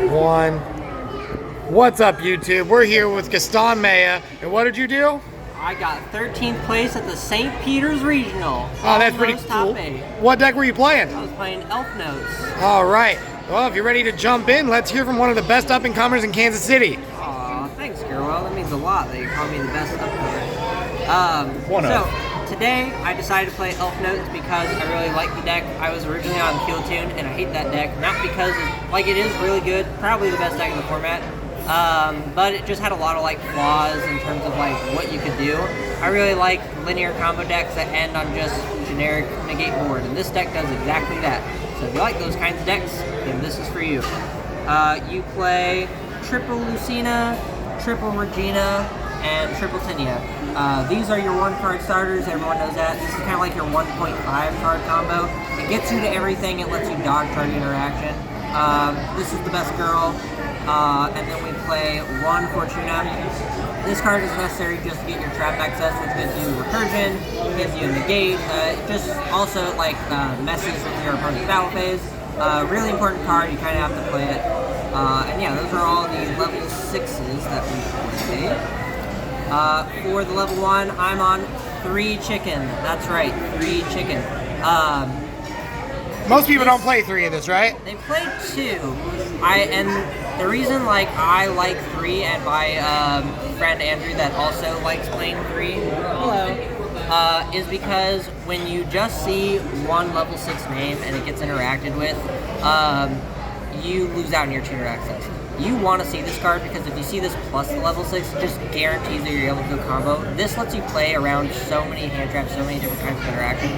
1. What's up, YouTube? We're here with Gaston Maya, and what did you do? I got 13th place at the St. Peter's Regional. Oh, that's pretty cool. What deck were you playing? I was playing Elfnotes. All right. Well, if you're ready to jump in, let's hear from one of the best up-and-comers in Kansas City. Aw, thanks, Gerwell. That means a lot that you call me the best up-and-comer. Today, I decided to play Elfnotes because I really like the deck. I was originally on Kill Tune, and I hate that deck. Not because it is really good, probably the best deck in the format. But it just had a lot of flaws in terms of what you could do. I really like linear combo decks that end on just generic negate board, and this deck does exactly that. So if you like those kinds of decks, then this is for you. You play triple Lucina, triple Regina, and triple Tinia. These are your 1-card starters, everyone knows that. This is kind of like your 1.5-card combo. It gets you to everything, it lets you dodge target interaction. This is the best girl. And then we play 1 Fortuna. This card is necessary just to get your trap access, which gives you recursion, gives you a negate. It just also messes with your opponent's battle phase. Really important card, you kind of have to play it. And yeah, those are all the level 6s that we play. For the level 1, I'm on 3 chicken. That's right, 3 chicken. Most people don't play 3 of this, right? They play 2. And the reason I like 3, and my friend Andrew that also likes playing 3, hello, is because when you just see one level 6 name and it gets interacted with, you lose out on your tuner access. You want to see this card because if you see this plus the level 6, it just guarantees that you're able to go combo. This lets you play around so many hand traps, so many different kinds of interaction.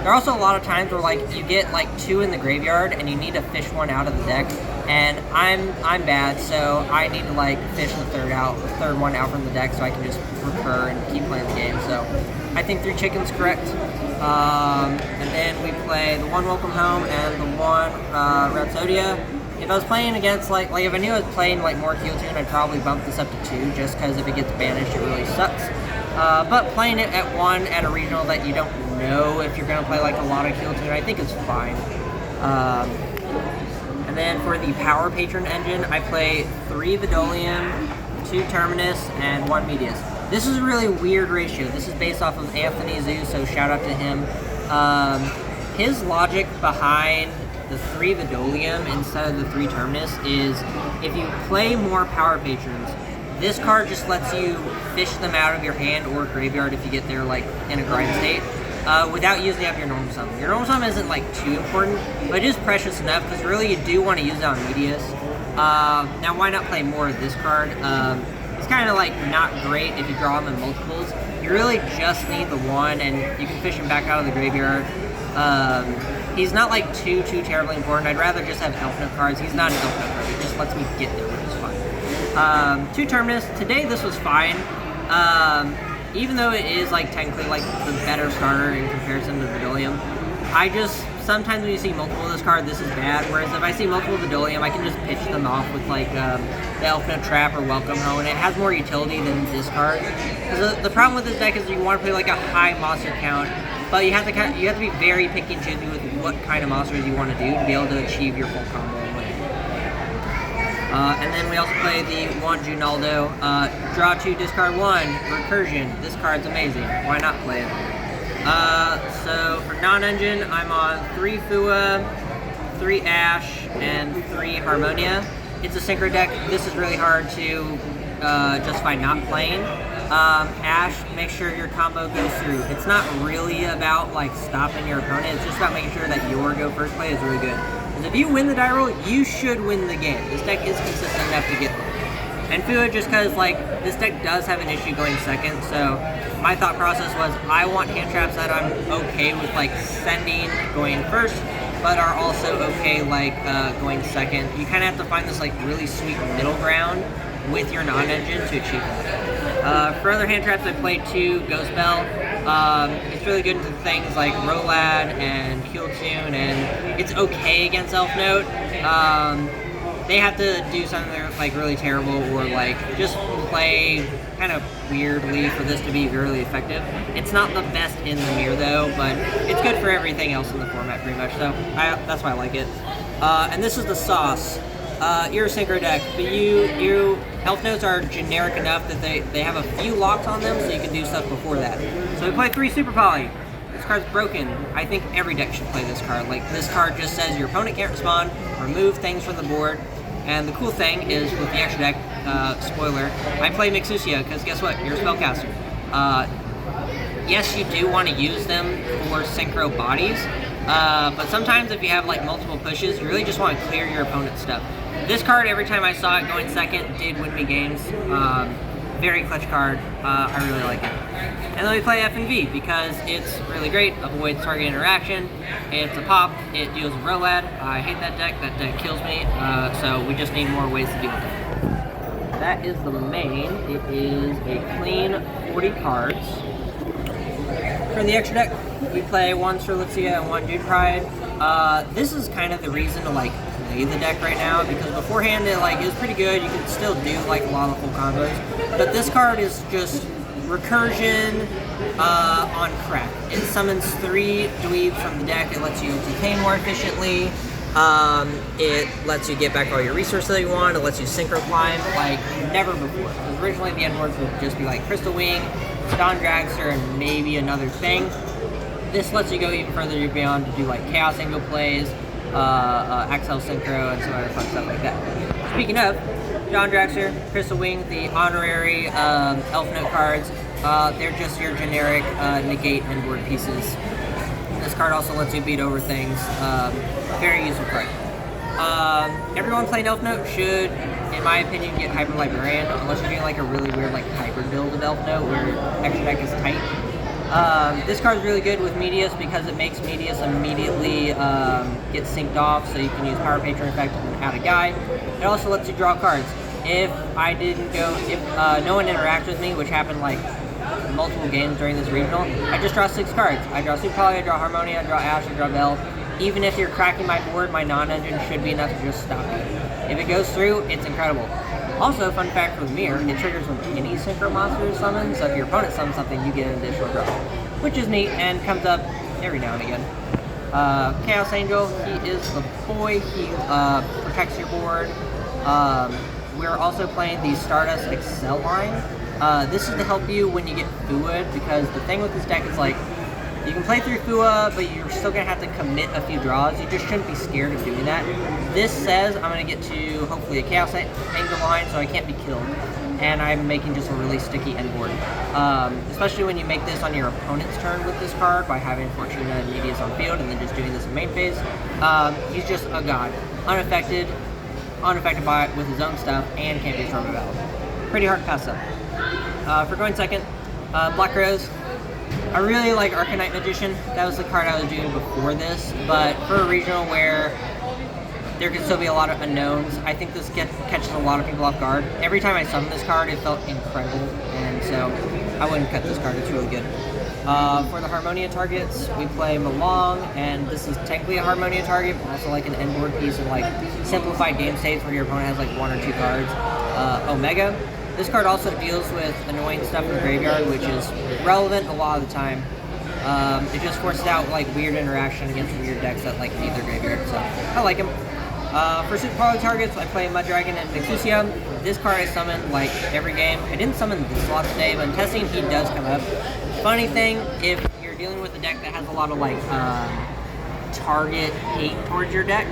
There are also a lot of times where you get 2 in the graveyard and you need to fish 1 out of the deck, and I'm bad, so I need to fish the third one out from the deck so I can just recur and keep playing the game. So I think 3 chicken's correct. And then we play the 1 Welcome Home and the 1 Rhapsodia. If I was playing against, if I knew I was playing, more Kill Tune, I'd probably bump this up to 2, just because if it gets banished, it really sucks. But playing it at 1 at a regional that you don't know if you're going to play, a lot of Kill Tune, I think is fine. And then for the Power Patron engine, I play 3 Vidolium, 2 Terminus, and 1 Medius. This is a really weird ratio. This is based off of Anthony Zhu, so shout out to him. His logic behind the 3 Vidolium instead of the 3 Terminus is if you play more Power Patrons, this card just lets you fish them out of your hand or graveyard if you get there in a grind state without using up your normal summon. Your normal summon isn't too important, but it is precious enough because really you do want to use it on Medius. Now why not play more of this card? It's kind of not great if you draw them in multiples. You really just need the 1 and you can fish him back out of the graveyard. He's not too terribly important. I'd rather just have Elfnote cards. He's not an Elfnote card. He just lets me get there, which is fine. 2 Terminus. Today this was fine. Even though it is technically the better starter in comparison to Vidolium, sometimes when you see multiple of this card, this is bad. Whereas if I see multiple Vidolium, I can just pitch them off with the Elfnote Trap or Welcome Home, and it has more utility than this card. Because the problem with this deck is you want to play a high monster count, but you have to be very picky and choosy with what kind of monsters you want to do to be able to achieve your full combo and win. And then we also play the 1 Junaldo. Draw 2, discard 1, recursion. This card's amazing. Why not play it? So for non-engine, I'm on 3 Fua, 3 Ash, and 3 Harmonia. It's a synchro deck. This is really hard to justify not playing. Ash, make sure your combo goes through. It's not really about stopping your opponent, it's just about making sure that your go first play is really good. Because if you win the die roll, you should win the game. This deck is consistent enough to get there. And Fua, just because this deck does have an issue going second, so my thought process was I want hand traps that I'm okay with sending going first, but are also okay going second. You kind of have to find this really sweet middle ground with your non-engine to achieve that. For other hand traps, I played 2 Ghost Bell. It's really good into things like ROLAD and Kill Tune, and it's okay against Elfnote. They have to do something really terrible or just play kind of weirdly for this to be really effective. It's not the best in the mirror though, but it's good for everything else in the format pretty much, so that's why I like it. And this is the sauce. you're a synchro deck, but elf notes are generic enough that they have a few locks on them, so you can do stuff before that. So we play 3 Super Poly. This card's broken. I think every deck should play this card. Like, this card just says your opponent can't respond, remove things from the board, and the cool thing is with the extra deck, spoiler, I play Mixusia, because guess what? You're a spellcaster. Yes, you do want to use them for synchro bodies, but sometimes if you have like multiple pushes, you really just want to clear your opponent's stuff. This card, every time I saw it going second, did win me games. Very clutch card. I really like it. And then we play F and V because it's really great. Avoids target interaction. It's a pop. It deals with ROLAD. I hate that deck. That deck kills me. So we just need more ways to deal with it. That is the main. It is a clean 40 cards. For the extra deck, we play 1 Strelitzia and 1 Dude Pride. This is kind of the reason to like play the deck right now, because beforehand it was pretty good. You could still do like a lot of full combos, but this card is just recursion on crack. It summons 3 dweebs from the deck. It lets you detain more efficiently. It lets you get back all your resources that you want. It lets you synchro climb like never before. Because originally the end boards would just be like Crystal Wing, Dawn Dragster, and maybe another thing. This lets you go even further beyond to do like Chaos Angel plays, Axel Synchro, and some other fun stuff like that. Speaking of, Dawn Dragster, Crystal Wing, the honorary elf note cards, they're just your generic negate and board pieces. This card also lets you beat over things. Very useful card. Everyone playing elf note should, in my opinion, get Hyper Librarian, unless you're doing like a really weird like hybrid build of elf note where extra deck is tight. This card is really good with Medius because it makes Medius immediately get synced off, so you can use Power Patron effect and add a guy. It also lets you draw cards. If no one interacts with me, which happened like multiple games during this regional, I just draw 6 cards. I draw Super Poly, I draw Harmonia, I draw Ash, I draw Bell. Even if you're cracking my board, my non-engine should be enough to just stop you. If it goes through, it's incredible. Also, fun fact for the mirror, it triggers when any synchro monster is summoned, so if your opponent summons something, you get an additional draw, which is neat and comes up every now and again. Chaos Angel, he is the boy, he protects your board. We're also playing the Stardust Excel line. This is to help you when you get Fua'd, because the thing with this deck is like, you can play through Fua, but you're still going to have to commit a few draws. You just shouldn't be scared of doing that. This says I'm going to get to, hopefully, a Chaos Angel line, so I can't be killed. And I'm making just a really sticky end board. Especially when you make this on your opponent's turn with this card, by having Fortuna and Medius on field, and then just doing this in main phase. He's just a god. Unaffected by it with his own stuff, and can't be thrown about. Pretty hard to pass up. For going second, Black Rose. I really like Arcanite Magician. That was the card I was doing before this, but for a regional where there could still be a lot of unknowns, I think this catches a lot of people off guard. Every time I summoned this card, it felt incredible, and so I wouldn't cut this card. It's really good. For the Harmonia targets, we play Malong, and this is technically a Harmonia target, but also like an end board piece of like simplified game states where your opponent has like 1 or 2 cards. Omega. This card also deals with annoying stuff in the graveyard, which is relevant a lot of the time. It just forces out like weird interaction against weird decks that like need their graveyard, so I like him. For Super Poly targets, I play Mud Dragon and Mixusia. This card I summon like every game. I didn't summon this slot today, but in testing he does come up. Funny thing, if you're dealing with a deck that has a lot of like target hate towards your deck,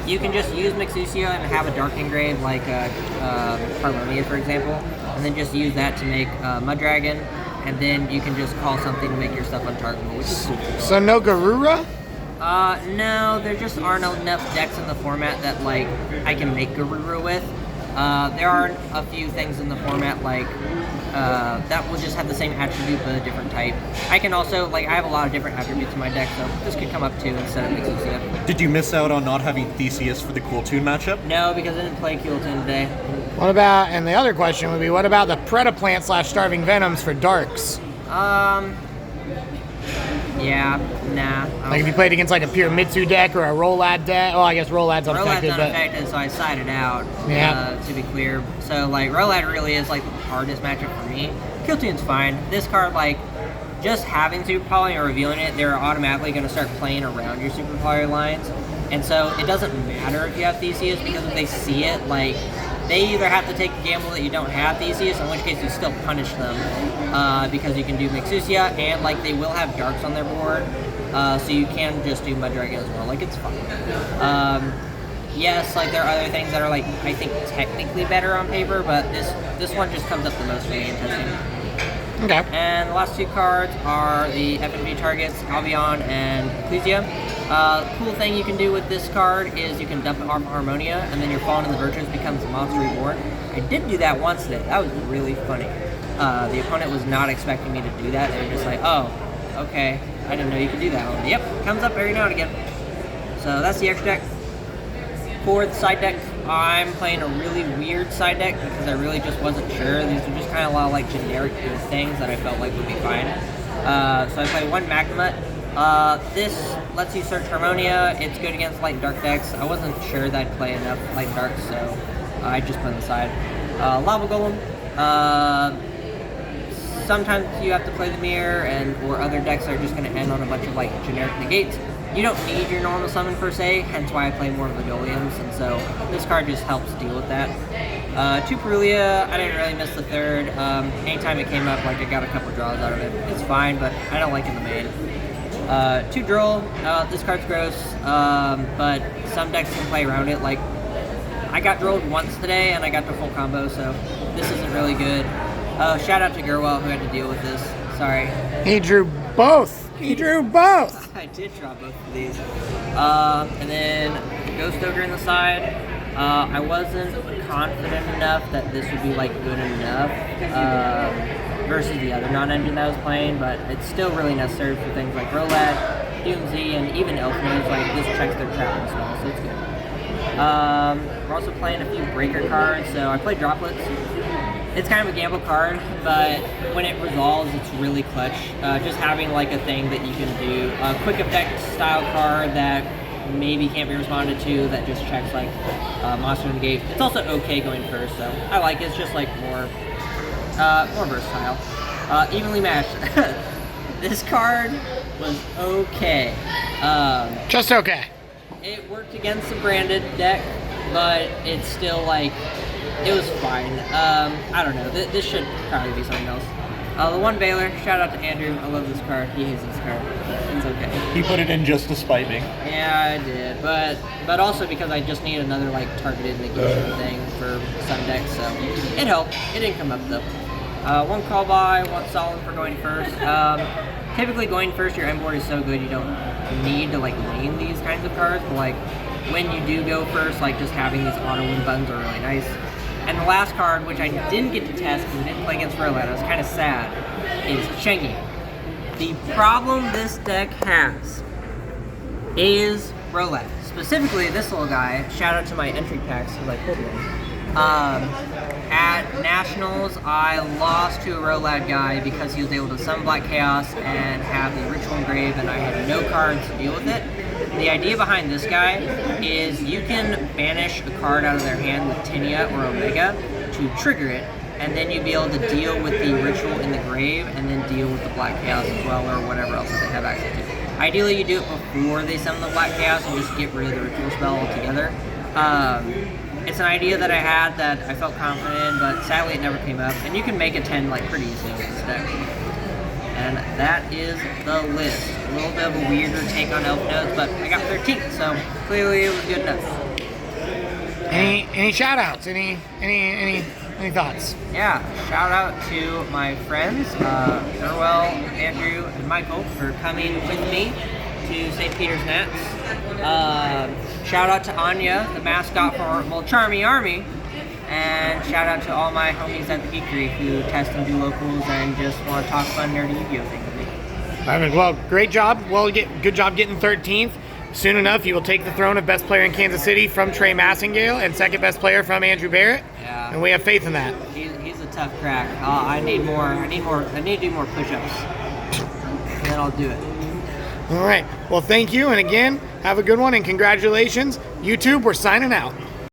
you can just use Mixusia and have a Dark Engrave like Harmonia, for example, and then just use that to make Mud Dragon, and then you can just call something to make your stuff untargetable, which is cool. So no Garura? No, there just aren't enough decks in the format that like I can make Garura with. There are a few things in the format like that will just have the same attribute but a different type. I can also, like, I have a lot of different attributes in my deck, so this could come up too instead of Mixusia. Did you miss out on not having Theseus for the Cool Tune matchup? No, because I didn't play Cool Tune today. What about, and the other question would be, what about the Predaplant / Starving Venoms for Darks? Yeah, nah. Like if you played against like a pure Mitsu deck or a Rolad deck, well, I guess Rolad's unaffected. Rolad's unaffected, so I sided out, yeah. To be clear. So, like, Rolad really is, like, the hardest matchup for me. Kill Tune's fine. This card, like, just having Super Poly or revealing it, they're automatically going to start playing around your Super Poly lines. And so it doesn't matter if you have Theseus, because if they see it, like, they either have to take a gamble that you don't have Theseus, in which case you still punish them, because you can do Mixusia, and like they will have darks on their board, so you can just do Mud Dragon as well. Like, it's fine. Yes, like there are other things that are like, I think, technically better on paper, but this one just comes up the most for me in testing. Okay. And the last two cards are the FNG targets, Albion and Ecclesia. Cool thing you can do with this card is you can dump Harmonia, and then your Fallen in the Virtues becomes a Monster Reborn. I did do that once today. That was really funny. The opponent was not expecting me to do that. They were just like, oh, okay, I didn't know you could do that. Yep, comes up every now and again. So that's the extra deck. For the side deck, I'm playing a really weird side deck because I really just wasn't sure. These were just kind of a lot of like generic good things that I felt like would be fine. So I play one Magmut. This lets you search Harmonia. It's good against light and dark decks. I wasn't sure that I'd play enough light and dark, so I just put it on the side. Lava Golem. Sometimes you have to play the mirror, or other decks are just going to end on a bunch of like generic negates. You don't need your normal summon per se, hence why I play more of the Doliums, and so this card just helps deal with that. 2 Perulia, I didn't really miss the third. Anytime it came up, like I got a couple draws out of it. It's fine, but I don't like it in the main. 2 Droll, this card's gross, but some decks can play around it. Like, I got Drolled once today, and I got the full combo, so this isn't really good. Shout out to Gerwell, who had to deal with this. Sorry. He drew both. He drew both. I did draw both of these. And then Ghost Ogre in the side. I wasn't confident enough that this would be like good enough versus the other non-engine that I was playing, but it's still really necessary for things like ROLAD, DMZ, and even elfnotes. Like, this checks their trap as well, so it's good. We're also playing a few breaker cards, so I played Droplets. It's kind of a gamble card, but when it resolves, it's really clutch. Just having like a thing that you can do, a quick effect style card that maybe can't be responded to, that just checks like monster negate. It's also okay going first, so I like it. It's just like more versatile. Evenly matched. This card was okay. Just okay. It worked against the branded deck, but it's still like, it was fine. I don't know. This should probably be something else. The one Baylor, shout out to Andrew. I love this card. He hates this card. It's okay. He put it in just to spite me. Yeah, I did. But also because I just need another like targeted negation thing for some decks, so it helped. It didn't come up though. One call by, one solid for going first. Typically going first, your end board is so good you don't need to like lane these kinds of cards, but like when you do go first, like just having these auto win buttons are really nice. And the last card, which I didn't get to test because I didn't play against ROLAD, I was kind of sad, is Chengi. The problem this deck has is ROLAD. Specifically, this little guy, shout out to my entry packs because I pulled one. At Nationals, I lost to a ROLAD guy because he was able to summon Black Chaos and have the Ritual Engrave, and I had no cards to deal with it. The idea behind this guy is you can banish a card out of their hand with Tinia or Omega to trigger it, and then you'd be able to deal with the Ritual in the Grave and then deal with the Black Chaos as well, or whatever else that they have access to. Ideally, you do it before they summon the Black Chaos and just get rid of the Ritual spell altogether. It's an idea that I had that I felt confident in, but sadly it never came up. And you can make a 10 like pretty easily with this deck. And that is the list. A little bit of a weirder take on elfnotes, but I got 13th, so clearly it was good enough. Any shout outs? Any thoughts? Yeah, shout out to my friends, Erwell, Andrew, and Michael for coming with me to St. Peter's Nats. Shout out to Anya, the mascot for Charmy Army. And shout out to all my homies at the Geekery who test and do locals and just want to talk fun, nerdy Yu-Gi-Oh thing with me. Well, great job. Good job getting 13th. Soon enough, you will take the throne of best player in Kansas City from Trey Massingale and second best player from Andrew Barrett. Yeah. And we have faith in that. He's a tough crack. I need to do more push-ups. And then I'll do it. All right. Well, thank you. And again, have a good one and congratulations. YouTube, we're signing out.